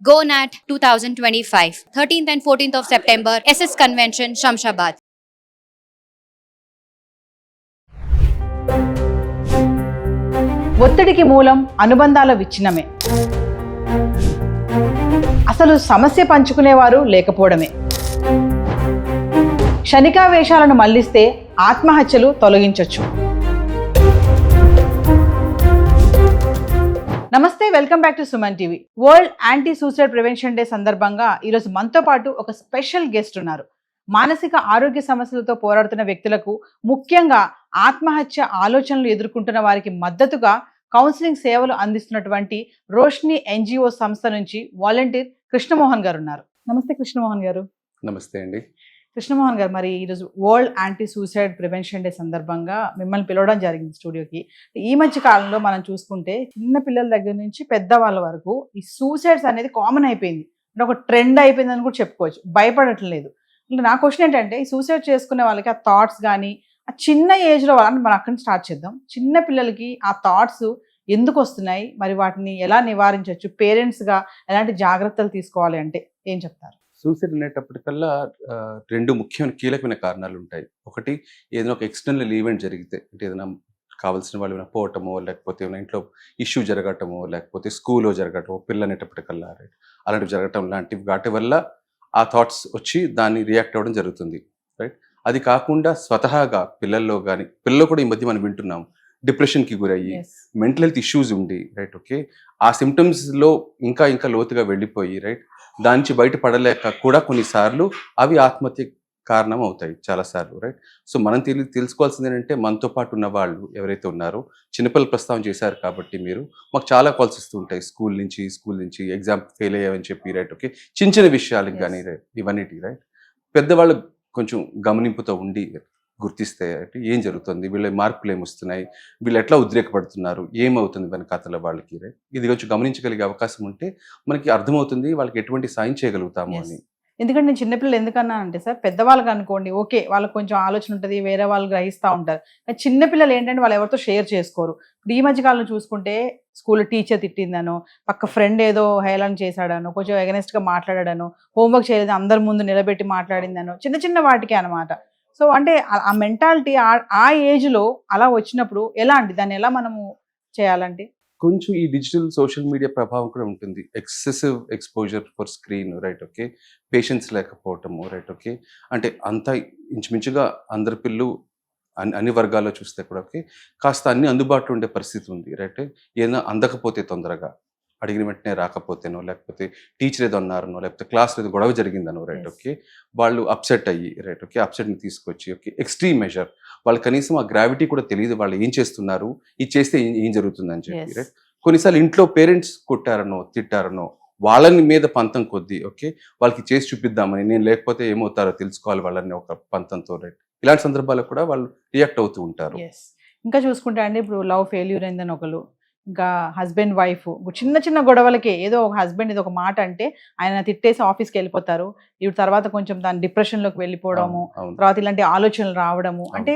GoNat 2025, 13th and 14th of September, SS Convention, Shamshabad. ఒత్తిడికి మూలం అనుబంధాల విచ్ఛిన్నమే. అసలు సమస్య పంచుకునేవారు లేకపోవడమే. క్షణికావేశాలను మళ్లిస్తే ఆత్మహత్యలు తొలగించొచ్చు. నమస్తే, welcome back to Suman TV. World anti suicide prevention day సందర్భంగా ఈరోజు మనతో పాటు ఒక స్పెషల్ గెస్ట్ ఉన్నారు. మానసిక ఆరోగ్య సమస్యలతో పోరాడుతున్న వ్యక్తులకు, ముఖ్యంగా ఆత్మహత్య ఆలోచనలు ఎదుర్కొంటున్న వారికి మద్దతుగా కౌన్సిలింగ్ సేవలు అందిస్తున్నటువంటి రోష్ని ఎన్జిఓ సంస్థ నుంచి వాలంటీర్ కృష్ణమోహన్ గారు ఉన్నారు. నమస్తే కృష్ణమోహన్ గారు. నమస్తే అండి. కృష్ణమోహన్ గారు, మరి ఈరోజు world anti suicide prevention day సందర్భంగా మిమ్మల్ని పిలవడం జరిగింది స్టూడియోకి. ఈ మధ్య కాలంలో మనం చూసుకుంటే చిన్న పిల్లల దగ్గర నుంచి పెద్దవాళ్ళ వరకు ఈ సూసైడ్స్ అనేది కామన్ అయిపోయింది, అంటే ఒక ట్రెండ్ అయిపోయింది అని కూడా చెప్పుకోవచ్చు. భయపడట్లేదు. అంటే నా క్వశ్చన్ ఏంటంటే, ఈ సూసైడ్ చేసుకునే వాళ్ళకి ఆ థాట్స్ కానీ ఆ చిన్న ఏజ్లో వాళ్ళని మనం అక్కడి నుంచి స్టార్ట్ చేద్దాం. చిన్న పిల్లలకి ఆ థాట్స్ ఎందుకు వస్తున్నాయి, మరి వాటిని ఎలా నివారించవచ్చు, పేరెంట్స్గా ఎలాంటి జాగ్రత్తలు తీసుకోవాలి అంటే ఏం చెప్తారు? సూసైడ్ అనేటప్పటికల్లా రెండు ముఖ్యమైన కీలకమైన కారణాలు ఉంటాయి. ఒకటి, ఏదైనా ఒక ఎక్స్టర్నల్ ఈవెంట్ జరిగితే, అంటే ఏదైనా కావాల్సిన వాళ్ళు ఏమైనా పోవటమో, లేకపోతే ఏమైనా ఇంట్లో ఇష్యూ జరగటమో, లేకపోతే స్కూల్లో జరగటమో, పిల్లలు అనేటప్పటికల్లా అలాంటివి జరగటం లాంటివి, వాటి వల్ల ఆ థాట్స్ వచ్చి దాన్ని రియాక్ట్ అవ్వడం జరుగుతుంది, రైట్. అది కాకుండా స్వతహాగా పిల్లల్లో కానీ, పిల్లలు కూడా ఈ మధ్య మనం వింటున్నాం, డిప్రెషన్కి గురయ్యి, మెంటల్ హెల్త్ ఇష్యూస్ ఉండి, రైట్, ఓకే, ఆ సిమ్టమ్స్లో ఇంకా లోతుగా వెళ్ళిపోయి, రైట్, దాని నుంచి బయటపడలేక కూడా కొన్నిసార్లు అవి ఆత్మహత్య కారణం అవుతాయి చాలాసార్లు, రైట్. సో మనం తెలుసుకోవాల్సింది ఏంటంటే, మనతో పాటు ఉన్న వాళ్ళు ఎవరైతే ఉన్నారో, చిన్నపిల్లలు ప్రస్తావన చేశారు కాబట్టి మీరు, మాకు చాలా కాల్స్ ఇస్తూ ఉంటాయి స్కూల్ నుంచి ఎగ్జామ్ ఫెయిల్ అయ్యామని చెప్పి, రైట్, ఓకే, చిన్న విషయాలకు కానీ, రైట్, ఇవన్నిటి, రైట్, పెద్దవాళ్ళు కొంచెం గమనింపుతో ఉండి గుర్తిస్తే ఏం జరుగుతుంది, వీళ్ళ మార్పులు ఏమొస్తున్నాయి, వీళ్ళు ఎట్లా ఉద్రేకపడుతున్నారు, ఏమవుతుంది వెనకాతల వాళ్ళకి, రైట్, ఇది కొంచెం గమనించగలిగే అవకాశం ఉంటే మనకి అర్థమవుతుంది వాళ్ళకి ఎటువంటి సాయం చేయగలుగుతాము అని. ఎందుకంటే నేను చిన్నపిల్లలు ఎందుకన్నా అంటే సార్, పెద్దవాళ్ళకి అనుకోండి ఓకే, వాళ్ళకి కొంచెం ఆలోచన ఉంటుంది, వేరే వాళ్ళు గ్రహిస్తూ ఉంటారు. కానీ చిన్నపిల్లలు ఏంటంటే వాళ్ళు ఎవరితో షేర్ చేసుకోరు. ఇప్పుడు ఈ మధ్యకాలంలో చూసుకుంటే స్కూల్లో టీచర్ తిట్టిందనో, పక్క ఫ్రెండ్ ఏదో హేళన చేశాడనో, కొంచెం ఎగనెస్ట్గా మాట్లాడాడనో, హోంవర్క్ చేయలేదు అందరి ముందు నిలబెట్టి మాట్లాడిందనో, చిన్న వాటికే అనమాట. సో అంటే ఆ మెంటాలిటీ ఆ ఏజ్లో అలా వచ్చినప్పుడు ఎలా అండి, దాన్ని ఎలా మనము చేయాలంటే? కొంచెం ఈ డిజిటల్ సోషల్ మీడియా ప్రభావం కూడా ఉంటుంది. Excessive exposure for screen, right, okay, patience లేకపోవటము, రైట్, ఓకే, అంటే అంతా ఇంచుమించుగా అందరి పిల్లలు అన్ని వర్గాల్లో చూస్తే కూడా, ఓకే, కాస్త అన్ని అందుబాటులో ఉండే పరిస్థితి ఉంది, రైట్. ఏదైనా అందకపోతే తొందరగా అడిగిన వెంటనే రాకపోతేనో, లేకపోతే టీచర్ ఏదో అన్నారనో, లేకపోతే క్లాస్లో ఏదో గొడవ జరిగిందనో, రైట్, ఓకే, వాళ్ళు అప్సెట్ అయ్యి, రైట్, ఓకే, అప్సెట్ని తీసుకొచ్చి, ఓకే, ఎక్స్ట్రీమ్ మెజర్, వాళ్ళు కనీసం ఆ గ్రావిటీ కూడా తెలియదు, వాళ్ళు ఏం చేస్తున్నారు, ఇది చేస్తే ఏం జరుగుతుందని చెప్పి, రైట్. కొన్నిసార్లు ఇంట్లో పేరెంట్స్ కొట్టారనో తిట్టారనో, వాళ్ళని మీద పంతం కొద్దీ, ఓకే, వాళ్ళకి చేసి చూపిద్దామని, నేను లేకపోతే ఏమవుతారో తెలుసుకోవాలి వాళ్ళని ఒక పంతంతో, రైట్, ఇలాంటి సందర్భాల్లో కూడా వాళ్ళు రియాక్ట్ అవుతూ ఉంటారు. ఇంకా చూసుకుంటే అండి, ఇప్పుడు లవ్ ఫెయిల్యూర్ అయిందని ఒకరు, ఇంకా హస్బెండ్ వైఫ్ చిన్న గొడవలకే ఏదో ఒక హస్బెండ్ ఇది ఒక మాట అంటే ఆయన తిట్టేసి ఆఫీస్కి వెళ్ళిపోతారు. ఇప్పుడు తర్వాత కొంచెం దాని డిప్రెషన్లోకి వెళ్ళిపోవడము, తర్వాత ఇలాంటి ఆలోచనలు రావడము. అంటే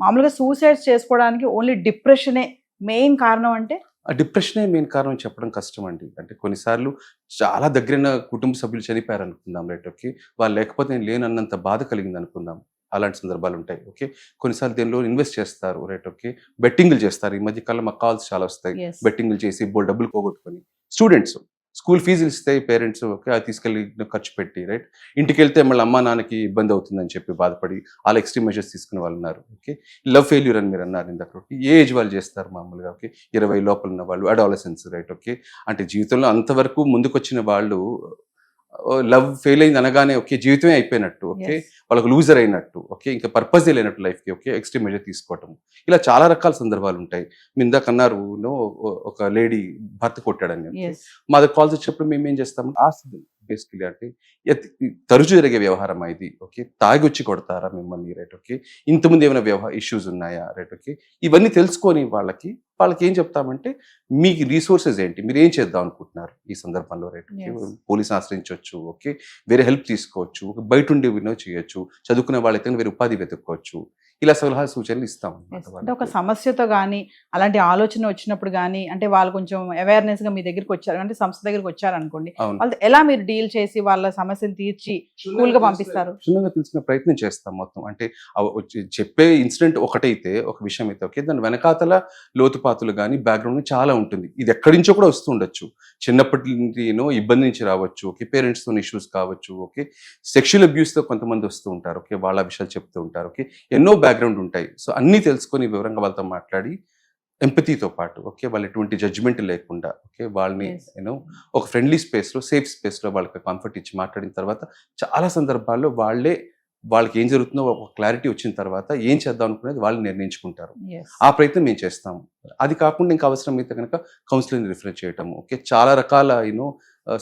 మామూలుగా సూసైడ్స్ చేసుకోవడానికి ఓన్లీ డిప్రెషనే మెయిన్ కారణం అంటే? ఆ డిప్రెషనే మెయిన్ కారణం చెప్పడం కష్టం అండి. అంటే కొన్నిసార్లు చాలా దగ్గరైన కుటుంబ సభ్యులు చనిపోయారు అనుకుందాం, రైట్, ఓకే, వాళ్ళు లేకపోతే నేను లేనన్నంత బాధ కలిగింది అనుకుందాం, అలాంటి సందర్భాలు ఉంటాయి, ఓకే. కొన్నిసార్లు దీనిలో ఇన్వెస్ట్ చేస్తారు, రైట్, ఓకే, బెట్టింగ్లు చేస్తారు. ఈ మధ్య కాలంలో మాకు కాల్స్ చాలా వస్తాయి, బెట్టింగ్లు చేసి డబ్బులు పోగొట్టుకొని, స్టూడెంట్స్ స్కూల్ ఫీజులు ఇస్తాయి పేరెంట్స్, ఓకే, అది తీసుకెళ్ళి ఖర్చు పెట్టి, రైట్, ఇంటికి వెళ్తే మళ్ళీ అమ్మా నాన్నకి ఇబ్బంది అవుతుందని చెప్పి బాధపడి అలా ఎక్స్ట్రీమ్ మెజర్స్ తీసుకునే వాళ్ళు ఉన్నారు, ఓకే. లవ్ ఫెయిల్యూర్ అని మీరు అన్నారు ఇందాక, ఓకే, ఏ ఏజ్ వాళ్ళు చేస్తారు మామూలుగా, ఓకే, 20 లోపల ఉన్న వాళ్ళు, అడాలసెన్స్, రైట్, ఓకే, అంటే జీవితంలో అంతవరకు ముందుకొచ్చిన వాళ్ళు లవ్ ఫెయిల్ అయింది అనగానే, ఓకే, జీవితమే అయిపోయినట్టు, ఓకే, వాళ్ళకు లూజర్ అయినట్టు, ఓకే, ఇంకా పర్పస్ లేనట్టు లైఫ్కి, ఓకే, ఎక్స్ట్రీమ్ మెజర్ తీసుకోవటం, ఇలా చాలా రకాల సందర్భాలు ఉంటాయి. మీ ఇందాక అన్నారు ఒక లేడీ భర్త కొట్టాడని, మా దగ్గర కాల్స్ వచ్చినప్పుడు మేము ఏం చేస్తాము, ఆస్తి బేసికలీ అంటే తరచు జరిగే వ్యవహారం ఇది, ఓకే, తాగి వచ్చి కొడతారా మిమ్మల్ని, రైట్, ఓకే, ఇంతకుముందు ఏమైనా ఇష్యూస్ ఉన్నాయా, రైట్, ఓకే, ఇవన్నీ తెలుసుకొని వాళ్ళకి వాళ్ళకి ఏం చెప్తామంటే మీకు రీసోర్సెస్ ఏంటి, మీరు ఏం చేద్దాం అనుకుంటున్నారు ఈ సందర్భంలో, రైట్? Yes. పోలీస్ ఆశ్రయించవచ్చు, ఓకే, వేరే హెల్ప్ తీసుకోవచ్చు, బయట ఉండి వినో చేయొచ్చు, చదువుకునే వాళ్ళైతే వేరే ఉపాధి వెతుక్కోవచ్చు, ఇలా సలహా సూచనలు ఇస్తాం Yes. అంటే ఒక సమస్యతో కానీ అలాంటి ఆలోచన వచ్చినప్పుడు కానీ అంటే వాళ్ళు కొంచెం అవేర్నెస్ గా మీ దగ్గరికి వచ్చారు అంటే సంస్థ దగ్గరికి వచ్చారనుకోండి, అవును, వాళ్ళతో ఎలా మీరు డీల్ చేసి వాళ్ళ సమస్యను తీర్చి కూల్ గా పంపిస్తారు? క్షుణ్ణంగా తెలుసుకునే ప్రయత్నం చేస్తాం మొత్తం. అంటే చెప్పే ఇన్సిడెంట్ ఒకటైతే, ఒక విషయం అయితే ఓకే, దాని వెనకాతల లోతుపాతులు కానీ బ్యాక్గ్రౌండ్ చాలా ఉంటుంది. ఇది ఎక్కడి నుంచో కూడా వస్తూ ఉండొచ్చు, చిన్నప్పటి నుంచి ఇబ్బంది నుంచి రావచ్చు, ఓకే, పేరెంట్స్ తో ఇష్యూస్ కావచ్చు, ఓకే, సెక్షువల్ అబ్యూస్ తో కొంతమంది వస్తూ ఉంటారు, ఓకే, వాళ్ళ విషయాలు చెప్తూ ఉంటారు, ఓకే, ఎన్నో బ్యాక్గ్రౌండ్ ఉంటాయి. సో అన్నీ తెలుసుకొని వివరంగా వాళ్ళతో మాట్లాడి ఎంపతితో పాటు, ఓకే, వాళ్ళు ఎటువంటి జడ్జిమెంట్ లేకుండా, ఓకే, వాళ్ళని Yes. ఒక ఫ్రెండ్లీ స్పేస్లో, సేఫ్ స్పేస్లో వాళ్ళకి కంఫర్ట్ ఇచ్చి మాట్లాడిన తర్వాత చాలా సందర్భాల్లో వాళ్ళకి ఏం జరుగుతుందో ఒక క్లారిటీ వచ్చిన తర్వాత ఏం చేద్దాం అనుకునేది వాళ్ళు నిర్ణయించుకుంటారు. Yes. ఆ ప్రయత్నం మేము చేస్తాము. అది కాకుండా ఇంకా అవసరమైతే కనుక కౌన్సిలింగ్ రిఫర్ చేయటము, ఓకే, చాలా రకాల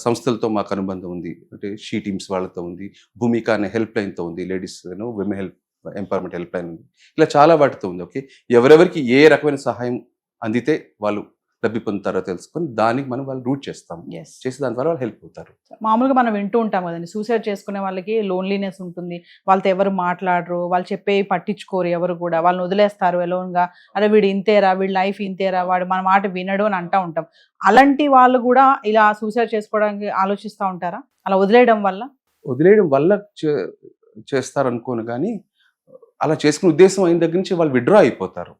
సంస్థలతో మాకు అనుబంధం ఉంది. అంటే షీ టీమ్స్ వాళ్ళతో ఉంది, భూమిక అనే హెల్ప్ లైన్తో ఉంది, ladies women help empowerment help line ఉంది, ఇలా చాలా వాటితో ఉంది. ఓకే, ఎవరెవరికి ఏ రకమైన సహాయం అందితే వాళ్ళు లబ్ధి పొందుతారో తెలుసుకొని దానికి మనం వాళ్ళు రూట్ చేస్తాం, Yes. చేసి దాని ద్వారా వాళ్ళు హెల్ప్ అవుతారు. మామూలుగా మనం వింటూ ఉంటాం కదండి, సూసైడ్ చేసుకునే వాళ్ళకి లోన్లీనెస్ ఉంటుంది, వాళ్ళతో ఎవరు మాట్లాడరు, వాళ్ళు చెప్పే పట్టించుకోరు, ఎవరు కూడా వాళ్ళని వదిలేస్తారు ఎలోన్గా, అరే వీడు ఇంతేరా, వీడి లైఫ్ ఇంతేరా, వాడు మన మాట వినడు అని అంటూ ఉంటాం. అలాంటి వాళ్ళు కూడా ఇలా సూసైడ్ చేసుకోవడానికి ఆలోచిస్తూ ఉంటారా? అలా వదిలేయడం వల్ల చేస్తారు అనుకోను, కానీ అలా చేసుకునే ఉద్దేశం అయిన దగ్గర నుంచి వాళ్ళు విత్డ్రా అయిపోతారు.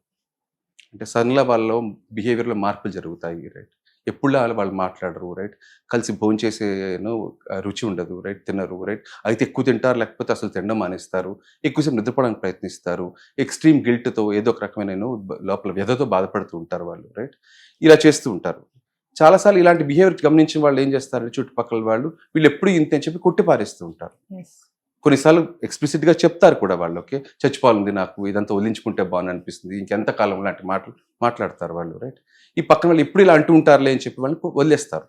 అంటే సడన్గా వాళ్ళ బిహేవియర్లో మార్పులు జరుగుతాయి, రైట్? ఎప్పుడు వాళ్ళు మాట్లాడరు, రైట్? కలిసి భోజనం చేసే రుచి ఉండదు, రైట్? తినరు, రైట్? అయితే ఎక్కువ తింటారు, లేకపోతే అసలు తినడం మానేస్తారు, ఎక్కువసేపు నిద్రపోవడానికి ప్రయత్నిస్తారు, ఎక్స్ట్రీమ్ గిల్ట్తో ఏదో ఒక రకమైన లోపల వ్యధతో బాధపడుతూ ఉంటారు వాళ్ళు, రైట్? ఇలా చేస్తూ ఉంటారు. చాలాసార్లు ఇలాంటి బిహేవియర్ గమనించిన వాళ్ళు ఏం చేస్తారు, చుట్టుపక్కల వాళ్ళు, వీళ్ళు ఎప్పుడు ఇంతే అని చెప్పి కొట్టి పారేస్తూ ఉంటారు. కొన్నిసార్లు ఎక్స్ప్లిసిట్గా చెప్తారు కూడా వాళ్ళు, ఓకే, చచ్చిపోవాలంది నాకు, ఇదంతా వదిలించుకుంటే బాగుంది అనిపిస్తుంది, ఇంకెంత కాలం లాంటి మాటలు మాట్లాడతారు వాళ్ళు, రైట్? ఈ పక్కన వాళ్ళు ఎప్పుడు ఇలా అంటూ ఉంటారులే అని చెప్పి వాళ్ళని వదిలేస్తారు.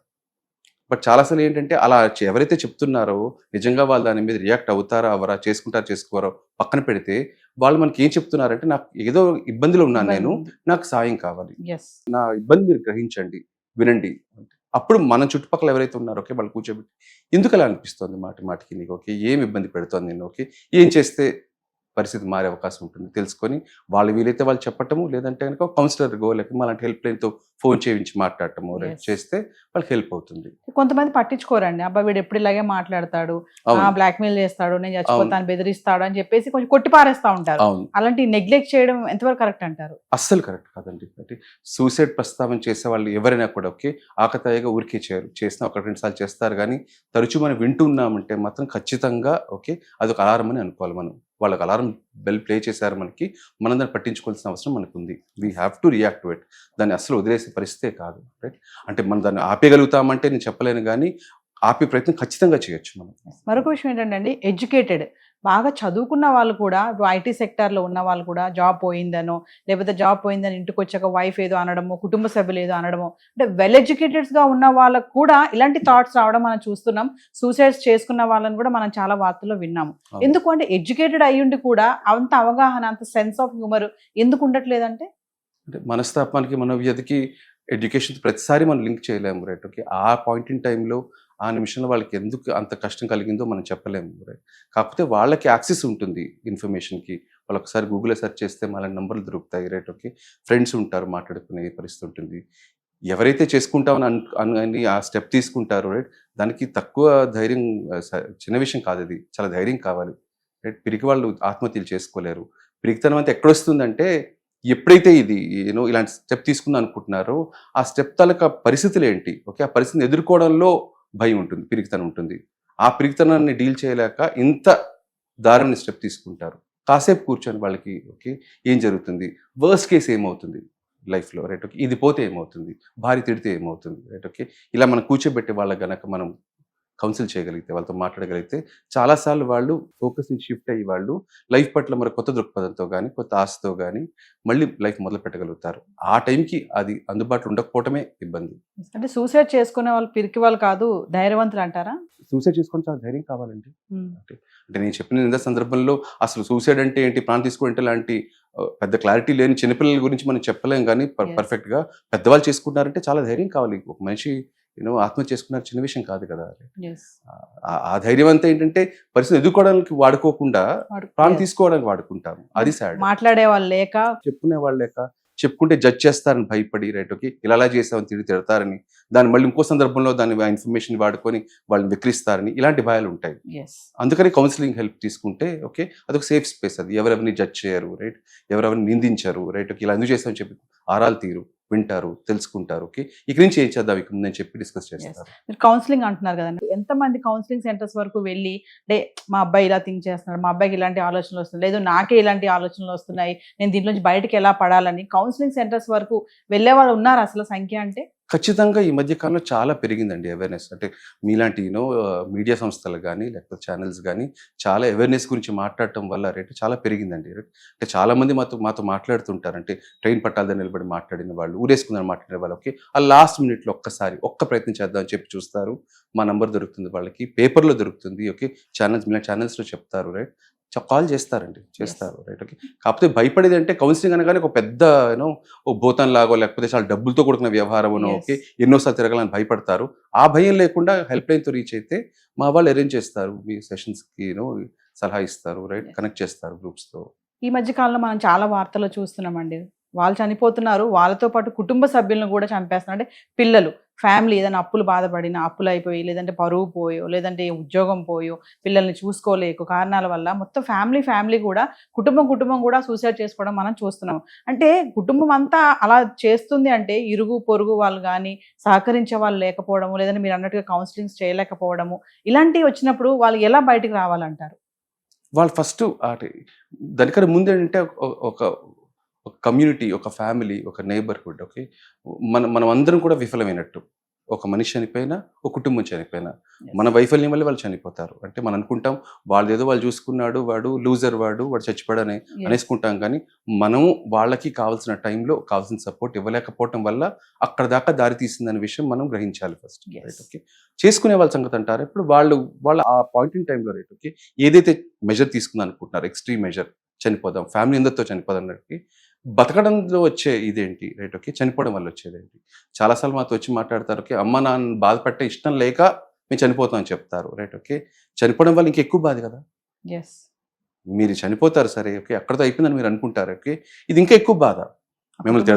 బట్ చాలాసార్లు ఏంటంటే అలా ఎవరైతే చెప్తున్నారో నిజంగా వాళ్ళు దాని మీద రియాక్ట్ అవుతారా అవరా, చేసుకోరో పక్కన పెడితే, వాళ్ళు మనకి ఏం చెప్తున్నారంటే, నాకు ఏదో ఇబ్బందిలో ఉన్నాను నేను, నాకు సాయం కావాలి, నా ఇబ్బంది మీరు గ్రహించండి, వినండి. అప్పుడు మన చుట్టుపక్కల ఎవరైతే ఉన్నారో, ఓకే, వాళ్ళు కూర్చోబెట్టి ఎందుకు అలా అనిపిస్తుంది మాటికి నీకు, ఓకే, ఏం ఇబ్బంది పెడుతోంది నేను, ఓకే, ఏం చేస్తే పరిస్థితి మారే అవకాశం ఉంటుంది తెలుసుకొని వాళ్ళు వీలైతే వాళ్ళు చెప్పటము, లేదంటే కనుక కౌన్సిలర్గో లేకపోతే అలాంటి హెల్ప్ లైన్తో ఫోన్ చేయించి మాట్లాడటము చేస్తే వాళ్ళకి హెల్ప్ అవుతుంది. కొంతమంది పట్టించుకోరండి, అబ్బా వీడు ఎప్పుడు ఇలాగే మాట్లాడతాడు, బ్లాక్మెయిల్ చేస్తాడు, నేను చచ్చిపోతాను, బెదిరిస్తాడు అని చెప్పేసి కొంచెం కొట్టి పారేస్తా ఉంటారు. అలాంటి నెగ్లెక్ట్ చేయడం ఎంతవరకు కరెక్ట్ అంటారు? అస్సలు కరెక్ట్ కాదండి. అంటే సూసైడ్ ప్రస్తావన చేసే వాళ్ళు ఎవరైనా కూడా, ఓకే, ఆకతాయిగా ఊరికే చేయరు, చేసిన ఒక 2 సార్లు చేస్తారు, కానీ తరచూ మనం వింటున్నామంటే మాత్రం ఖచ్చితంగా, ఓకే, అదొక అలారం అని అనుకోవాలి. మనం వాళ్ళకి అలారం బెల్ ప్లే చేశారు మనకి, మనం దాన్ని పట్టించుకోవాల్సిన అవసరం మనకు ఉంది. We have to react to it. దాన్ని అసలు వదిలేసే పరిస్థితే కాదు, రైట్? అంటే మనం దాన్ని ఆపేయగలుగుతామంటే నేను చెప్పలేను, కానీ ఆపే ప్రయత్నం ఖచ్చితంగా చేయొచ్చు మనం. మరొక విషయం ఏంటంటే, ఎడ్యుకేటెడ్ బాగా చదువుకున్న వాళ్ళు కూడా, ఇప్పుడు ఐటీ సెక్టార్లో ఉన్న వాళ్ళు కూడా జాబ్ పోయిందనో, లేకపోతే జాబ్ పోయిందని ఇంటికి వచ్చాక వైఫ్ ఏదో అనడమో, కుటుంబ సభ్యులు ఏదో అనడమో, అంటే వెల్ ఎడ్యుకేటెడ్స్గా ఉన్న వాళ్ళకు కూడా ఇలాంటి థాట్స్ రావడం మనం చూస్తున్నాం. సూసైడ్స్ చేసుకున్న వాళ్ళని కూడా మనం చాలా వార్తల్లో విన్నాము. ఎందుకు అంటే ఎడ్యుకేటెడ్ అయ్యుండి కూడా అంత అవగాహన, అంత సెన్స్ ఆఫ్ హ్యూమర్ ఎందుకు ఉండట్లేదంటే, అంటే మనస్తాపానికి, మనోవ్యధికి ఎడ్యుకేషన్ ప్రతిసారి మనం లింక్ చేయలేము, రైట్? ఓకే, ఆ పాయింట్ ఇన్ టైంలో ఆ నిమిషంలో వాళ్ళకి ఎందుకు అంత కష్టం కలిగిందో మనం చెప్పలేము, రైట్? కాకపోతే వాళ్ళకి యాక్సెస్ ఉంటుంది ఇన్ఫర్మేషన్కి. వాళ్ళు ఒకసారి గూగుల్లో సెర్చ్ చేస్తే మళ్ళీ నంబర్లు దొరుకుతాయి, రైట్? ఓకే, ఫ్రెండ్స్ ఉంటారు, మాట్లాడుకునే పరిస్థితి ఉంటుంది. ఎవరైతే చేసుకుంటామని అని ఆ స్టెప్ తీసుకుంటారో, రైట్, దానికి తక్కువ ధైర్యం, చిన్న విషయం కాదు, అది చాలా ధైర్యం కావాలి, రైట్? పిరికి వాళ్ళు ఆత్మహత్యలు చేసుకోలేరు. పిరికితనం అంతా ఎక్కడొస్తుందంటే, ఎప్పుడైతే ఇది ఇలాంటి స్టెప్ తీసుకుందాం అనుకుంటున్నారో ఆ స్టెప్ తాలూకా పరిస్థితులు ఏంటి, ఓకే, ఆ పరిస్థితిని ఎదుర్కోవడంలో భయం ఉంటుంది, పిరికితనం ఉంటుంది. ఆ పిరికితనాన్ని డీల్ చేయలేక ఇంత దారుణ స్టెప్ తీసుకుంటారు. కాసేపు కూర్చొని వాళ్ళకి, ఓకే, ఏం జరుగుతుంది, వర్స్ట్ కేసు ఏమవుతుంది లైఫ్లో, రైట్? ఓకే, ఇది పోతే ఏమవుతుంది, భార్య తిడితే ఏమవుతుంది, రైట్? ఓకే, ఇలా మనం కూర్చోబెట్టే వాళ్ళకి గనక మనం కౌన్సిల్ చేయగలిగితే, వాళ్ళతో మాట్లాడగలిగితే, చాలాసార్లు వాళ్ళు ఫోకస్ నుంచి షిఫ్ట్ అయ్యి వాళ్ళు లైఫ్ పట్ల మరి కొత్త దృక్పథంతో కానీ, కొత్త ఆశతో కానీ మళ్ళీ లైఫ్ మొదలు పెట్టగలుగుతారు. ఆ టైంకి అది అందుబాటులో ఉండకపోవటమే ఇబ్బంది. అంటే సూసైడ్ చేసుకునే వాళ్ళు పిరికి వాళ్ళు కాదు, ధైర్యవంతులు అంటారా? సూసైడ్ చేసుకొని చాలా ధైర్యం కావాలండి. అంటే నేను చెప్పిన సందర్భంలో అసలు సూసైడ్ అంటే ఏంటి, ప్రాణం తీసుకోవడం లాంటి పెద్ద క్లారిటీ లేని చిన్నపిల్లల గురించి మనం చెప్పలేం కానీ Yes. పర్ఫెక్ట్గా పెద్దవాళ్ళు చేసుకుంటున్నారంటే చాలా ధైర్యం కావాలి. ఒక మనిషి ఆత్మహత్య చేసుకున్నారు చిన్న విషయం కాదు కదా. Yes. ఆ ధైర్యం అంతా ఏంటంటే పరిస్థితి ఎదుర్కోవడానికి వాడుకోకుండా ప్రాణం Yes. తీసుకోవడానికి వాడుకుంటాం. అది సాడ్. మాట్లాడే వాళ్ళు లేక చెప్పుకునే వాళ్ళు లేక, చెప్పుకుంటే జడ్జ్ చేస్తారని భయపడి, రైట్ ఓకే ఇలా చేసామని తిడతారని, దాన్ని మళ్ళీ ఇంకో సందర్భంలో దాని ఇన్ఫర్మేషన్ వాడుకొని వాళ్ళని విక్రిస్తారని ఇలాంటి భయాలు ఉంటాయి. yes. అందుకని కౌన్సిలింగ్ హెల్ప్ తీసుకుంటే ఓకే అదొక సేఫ్ స్పేస్. అది ఎవరెవరిని జడ్జ్ చేయరు, రైట్, ఎవరెవరిని నిందించరు, రైట్ ఓకే ఇలా ఎందుకు చేస్తామని చెప్పి ఆరాలు తీరు, వింటారు, తెలుసుకుంటారు. ఓకే ఇక్కడి నుంచి ఏం చేద్దాం ఇక్కడ అని చెప్పి డిస్కస్ చేస్తారు. మీరు కౌన్సిలింగ్ అంటున్నారు కదండి, ఎంతమంది కౌన్సిలింగ్ సెంటర్స్ వరకు వెళ్ళి అంటే మా అబ్బాయి ఇలా థింక్ చేస్తున్నాడు, మా అబ్బాయికి ఇలాంటి ఆలోచనలు వస్తున్నాయి, లేదు నాకే ఇలాంటి ఆలోచనలు వస్తున్నాయి, నేను దీంట్లో నుంచి బయటకు ఎలా పడాలని కౌన్సిలింగ్ సెంటర్స్ వరకు వెళ్ళే వాళ్ళు ఉన్నారు అసలు సంఖ్య అంటే? ఖచ్చితంగా ఈ మధ్య కాలంలో చాలా పెరిగిందండి అవేర్నెస్. అంటే మీలాంటి మీడియా సంస్థలు కానీ లేకపోతే ఛానల్స్ కానీ చాలా అవేర్నెస్ గురించి మాట్లాడటం వల్ల రేటు చాలా పెరిగిందండి. అంటే చాలా మంది మాతో మాట్లాడుతుంటారు. అంటే ట్రైన్ పట్టాల దగ్గర నిలబడి మాట్లాడిన వాళ్ళు, ఊరేసుకుందని మాట్లాడిన వాళ్ళు, ఓకే ఆ లాస్ట్ మినిట్లో ఒక్క ప్రయత్నం చేద్దాం అని చెప్పి చూస్తారు. మా నంబర్ దొరుకుతుంది వాళ్ళకి, పేపర్లో దొరుకుతుంది, ఓకే ఛానల్స్లో చెప్తారు, రైట్, కాల్ చేస్తారండి, చేస్తారు, రైట్ ఓకే. కాకపోతే భయపడేది అంటే కౌన్సిలింగ్ అనగానే ఒక పెద్ద ఓ భూతం లాగో లేకపోతే చాలా డబ్బులతో కూడుకున్న వ్యవహారం, ఓకే ఎన్నోసార్లు తిరగాలని భయపడతారు. ఆ భయం లేకుండా హెల్ప్ లైన్తో రీచ్ అయితే మా వాళ్ళు అరేంజ్ చేస్తారు, మీ సెషన్స్కి సలహా ఇస్తారు, రైట్, కనెక్ట్ చేస్తారు గ్రూప్స్తో. ఈ మధ్య కాలంలో మనం చాలా వార్తలు చూస్తున్నామండి, వాళ్ళు చనిపోతున్నారు, వాళ్ళతో పాటు కుటుంబ సభ్యులను కూడా చంపేస్తున్నారు. అంటే పిల్లలు, ఫ్యామిలీ ఏదైనా అప్పులు బాధపడిన, అప్పులు అయిపోయి, లేదంటే పరువు పోయో, లేదంటే ఉద్యోగం పోయో, పిల్లల్ని చూసుకోలేక కారణాల వల్ల మొత్తం ఫ్యామిలీ కూడా కుటుంబం కూడా సూసైడ్ చేసుకోవడం మనం చూస్తున్నాం. అంటే కుటుంబం అంతా అలా చేస్తుంది అంటే ఇరుగు పొరుగు వాళ్ళు కానీ సహకరించే వాళ్ళు లేకపోవడము, లేదంటే మీరు అన్నట్టుగా కౌన్సిలింగ్స్ చేయలేకపోవడము, ఇలాంటివి వచ్చినప్పుడు వాళ్ళు ఎలా బయటకు రావాలంటారు? వాళ్ళు ఫస్ట్ దానికన్నా ముందు ఏంటంటే ఒక కమ్యూనిటీ, ఒక ఫ్యామిలీ, ఒక నైబర్హుడ్, ఓకే మనం అందరం కూడా విఫలమైనట్టు. ఒక మనిషి చనిపోయినా, ఒక కుటుంబం చనిపోయినా, మన వైఫల్యం వల్ల వాళ్ళు చనిపోతారు. అంటే మనం అనుకుంటాం వాళ్ళేదో వాళ్ళు చూసుకున్నాడు, వాడు లూజర్, వాడు చచ్చిపోయాడని అనేసుకుంటాం. కానీ మనం వాళ్ళకి కావాల్సిన టైంలో కావాల్సిన సపోర్ట్ ఇవ్వలేకపోవటం వల్ల అక్కడ దాకా దారి తీసిందనే విషయం మనం గ్రహించాలి ఫస్ట్, రైట్ ఓకే. చేసుకునే వాళ్ళ సంగతి అంటారు. ఇప్పుడు వాళ్ళు ఆ పాయింట్ ఇన్ టైంలో, రైట్ ఓకే, ఏదైతే మెజర్ తీసుకుందాం అనుకుంటున్నారు, ఎక్స్ట్రీమ్ మెజర్, చనిపోదాం, ఫ్యామిలీ అందరితో చనిపోదాం అన్నట్టు, బతకడంలో వచ్చే ఇదేంటి, రైట్ ఓకే, చనిపోవడం వల్ల వచ్చేదేంటి. చాలాసార్లు మాతో వచ్చి మాట్లాడతారు, ఓకే అమ్మ నాన్న బాధపట్టే ఇష్టం లేక మేము చనిపోతాం అని చెప్తారు, రైట్ ఓకే. చనిపోవడం వల్ల ఇంకెక్కువ బాధ కదా. మీరు చనిపోతారు సరే, ఓకే అక్కడతో అయిపోయిందని మీరు అనుకుంటారు, ఓకే ఇది ఇంకా ఎక్కువ బాధ. మిమ్మల్ని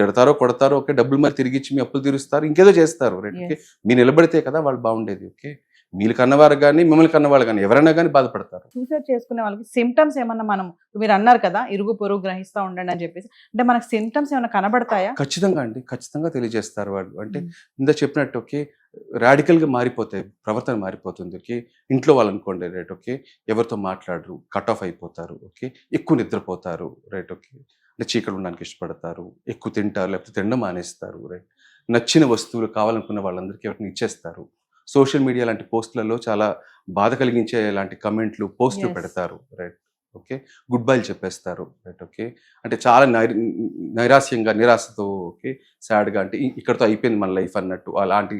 తిడతారో కొడతారో, ఓకే డబ్బులు మరి తిరిగి ఇచ్చి మీ అప్పులు తీరుస్తారు, ఇంకేదో చేస్తారు, రైట్ ఓకే. మీరు నిలబడితే కదా వాళ్ళు బాగుండేది, ఓకే. మీరు కన్నవారు కానీ మిమ్మల్ని కన్నవాళ్ళు కానీ ఎవరైనా కానీ బాధపడతారు. సూసైడ్ చేసుకునే వాళ్ళకి సిమ్టమ్స్ ఏమన్నా, మనం మీరు అన్నారు కదా ఇరుగు పొరుగు గ్రహిస్తూ ఉండండి అని చెప్పేసి, అంటే మనకు సిమ్టమ్స్ ఏమైనా కనబడతాయా? ఖచ్చితంగా అండి, ఖచ్చితంగా తెలియజేస్తారు వాళ్ళు. అంటే ఇంత చెప్పినట్టు, ఓకే రాడికల్గా మారిపోతాయి, ప్రవర్తన మారిపోతుంది, ఓకే. ఇంట్లో వాళ్ళు అనుకోండి, రైట్ ఓకే, ఎవరితో మాట్లాడరు, కట్ ఆఫ్ అయిపోతారు, ఓకే, ఎక్కువ నిద్రపోతారు, రైట్ ఓకే, అంటే చీకటి ఉండడానికి ఇష్టపడతారు, ఎక్కువ తింటారు, లేకపోతే తినడం మానేస్తారు, రైట్. నచ్చిన వస్తువులు కావాలనుకున్న వాళ్ళందరికీ ఎవరిని ఇచ్చేస్తారు. సోషల్ మీడియా లాంటి పోస్టులలో చాలా బాధ కలిగించే లాంటి కమెంట్లు, పోస్టులు పెడతారు, రైట్ ఓకే. గుడ్ బైలు చెప్పేస్తారు, రైట్ ఓకే. అంటే చాలా నైరాశ్యంగా, నిరాశతో, ఓకే సాడ్గా, అంటే ఇక్కడతో అయిపోయింది మన లైఫ్ అన్నట్టు అలాంటి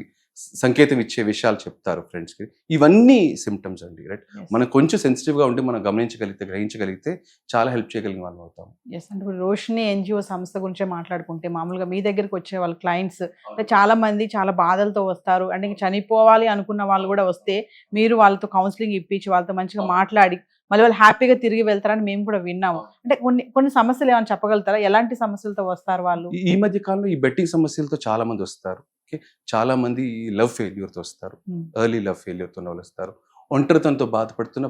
సంకేతం ఇచ్చే విషయాలు చెప్తారు ఫ్రెండ్స్కి. ఇవన్నీ సిమ్టమ్స్ అండి, రైట్. మనం కొంచెం సెన్సిటివ్గా ఉండి మనం గ్రహించగలిగితే చాలా హెల్ప్ చేయగలిగిన వాళ్ళు అవుతాం. అంటే ఇప్పుడు రోషిని ఎన్జిఓ సంస్థ గురించే మాట్లాడుకుంటే, మామూలుగా మీ దగ్గరికి వచ్చే వాళ్ళ క్లయింట్స్ అంటే చాలా మంది చాలా బాధలతో వస్తారు. అంటే చనిపోవాలి అనుకున్న వాళ్ళు కూడా వస్తే మీరు వాళ్ళతో కౌన్సిలింగ్ ఇప్పించి వాళ్ళతో మంచిగా మాట్లాడి మళ్ళీ వాళ్ళు హ్యాపీగా తిరిగి వెళ్తారని మేము కూడా విన్నాము. అంటే కొన్ని సమస్యలు ఏమైనా చెప్పగలుగుతారా, ఎలాంటి సమస్యలతో వస్తారు వాళ్ళు? ఈ మధ్య కాలంలో ఈ బెట్టింగ్ సమస్యలతో చాలా మంది వస్తారు, ఓకే. చాలా మంది లవ్ ఫెయిల్యూర్తో వస్తారు, ఎర్లీ లవ్ ఫెయిల్యూర్తో వాళ్ళు వస్తారు. ఒంటరితనంతో బాధపడుతున్న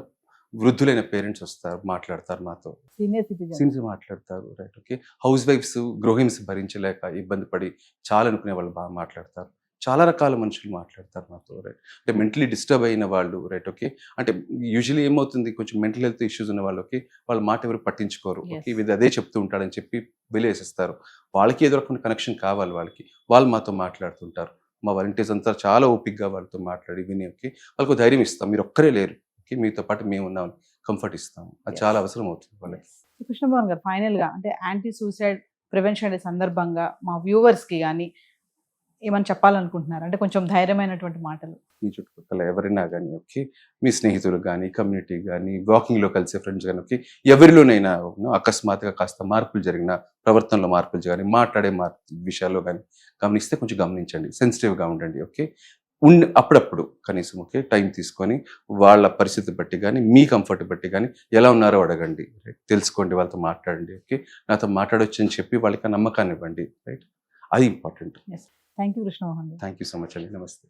వృద్ధులైన పేరెంట్స్ వస్తారు, మాట్లాడతారు మాతో, సీనియర్ మాట్లాడతారు, రైట్ ఓకే. హౌస్ వైఫ్స్ గృహహింస భరించలేక ఇబ్బంది పడి చాలా అనుకునే వాళ్ళు బాగా మాట్లాడతారు. చాలా రకాల మనుషులు మాట్లాడతారు మాతో, రైట్. అంటే మెంటలీ డిస్టర్బ్ అయిన వాళ్ళు, రైట్ ఓకే. అంటే యూజువల్లీ ఏమవుతుంది, కొంచెం మెంటల్ హెల్త్ ఇష్యూస్ ఉన్న వాళ్ళకి వాళ్ళ మాట ఎవరు పట్టించుకోరు, ఓకే ఇది అదే చెప్తూ ఉంటాడని చెప్పి వెలివేసేస్తారు. వాళ్ళకి ఏదో రకమైన కనెక్షన్ కావాలి, వాళ్ళు మాతో మాట్లాడుతుంటారు. మా వాలంటీర్స్ అంతా చాలా ఓపిక్గా వాళ్ళతో మాట్లాడి విని, ఓకే వాళ్ళకు ధైర్యం ఇస్తాం, మీరు ఒక్కరే లేరు, ఓకే మీతో పాటు మేము ఉన్నాం, కంఫర్ట్ ఇస్తాము. అది చాలా అవసరం అవుతుంది వాళ్ళకి. కృష్ణభవన్ గారు, ఫైనల్గా అంటే యాంటీ సూసైడ్ ప్రివెన్షన్ డే సందర్భంగా మా వ్యూవర్స్కి కానీ ఏమైనా చెప్పాలనుకుంటున్నారు అంటే కొంచెం ధైర్యమైనటువంటి మాటలు? మీ చుట్టుపక్కల ఎవరైనా కానీ ఓకే, మీ స్నేహితులు కానీ, కమ్యూనిటీ కానీ, వాకింగ్లో కలిసే ఫ్రెండ్స్ కానీ ఓకే, ఎవరిలోనైనా అకస్మాత్తుగా కాస్త మార్పులు జరిగిన, ప్రవర్తనలో మార్పులు కానీ, మాట్లాడే విషయాల్లో కానీ గమనిస్తే కొంచెం గమనించండి, సెన్సిటివ్గా ఉండండి. ఓకే, అప్పుడప్పుడు కనీసం ఓకే టైం తీసుకొని వాళ్ళ పరిస్థితి బట్టి కానీ, మీ కంఫర్ట్ బట్టి కానీ ఎలా ఉన్నారో అడగండి, రైట్? తెలుసుకోండి, వాళ్ళతో మాట్లాడండి. ఓకే, నాతో మాట్లాడొచ్చు అని చెప్పి వాళ్ళకి ఆ నమ్మకాన్ని ఇవ్వండి, రైట్? అది ఇంపార్టెంట్. థ్యాంక్ యూ కృష్ణమోహన్ గారు. థ్యాంక్ యూ సో మచ్ అండి. నమస్తే.